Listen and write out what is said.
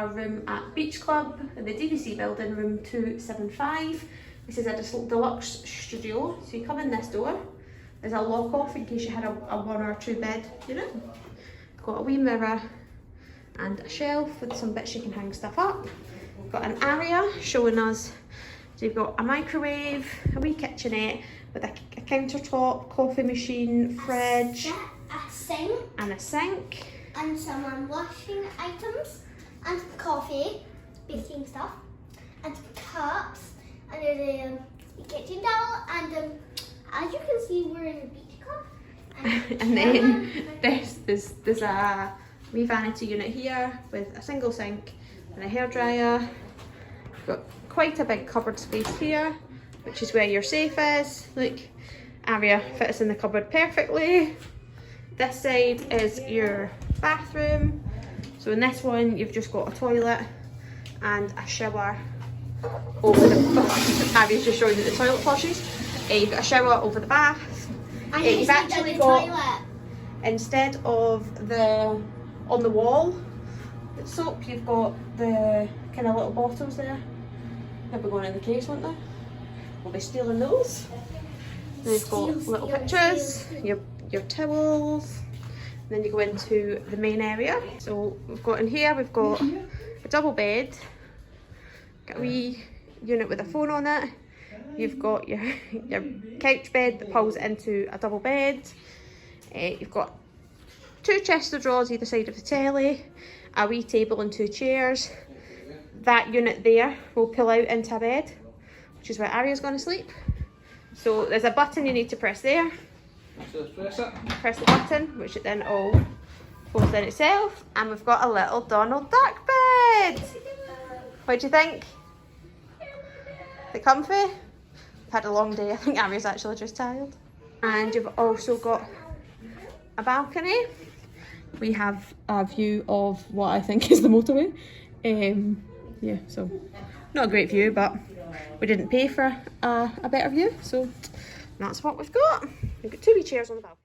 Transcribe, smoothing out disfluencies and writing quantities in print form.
our room at Beach Club in the DVC building, room 275. This is a deluxe studio, so you come in this door. There's a lock off in case you had a 1 or 2 bed unit. Got a wee mirror and a shelf with some bits you can hang stuff up. Got an area showing us, so you've got a microwave, a wee kitchenette with a countertop, coffee machine, fridge, a sink, and a sink. And some washing items, and coffee, baking stuff, and cups, and a kitchen towel, and as you can see, we're in a beach club. And then there's a wee vanity unit here with a single sink and a hairdryer. Got quite a big cupboard space here, which is where your safe is. Look, Aria fits in the cupboard perfectly. This side is your bathroom. So in this one, you've just got a toilet and a shower over the... Aria's just showing you the toilet flushes. You've got a shower over the bath. You've actually got, toilet. Instead of the on the wall soap, you've got the kind of little bottles there. They'll be going in the case, won't they? We'll be stealing those. Then you've got little pictures, your towels. And then you go into the main area. So we've got in here, we've got a double bed, got a wee unit with a phone on it. You've got your couch bed that pulls into a double bed. You've got 2 chests of drawers either side of the telly, a wee table and 2 chairs. That unit there will pull out into a bed, which is where Aria's going to sleep. So there's a button you need to press there. So press it. Press the button, which it then all folds in itself. And we've got a little Donald Duck bed. What do you think? Is it comfy? Had a long day. I think Aria's actually just tired. And you've also got a balcony. We have a view of what I think is the motorway. Yeah, so not a great view, but we didn't pay for a better view, so that's what we've got. We've got 2 wee chairs on the balcony.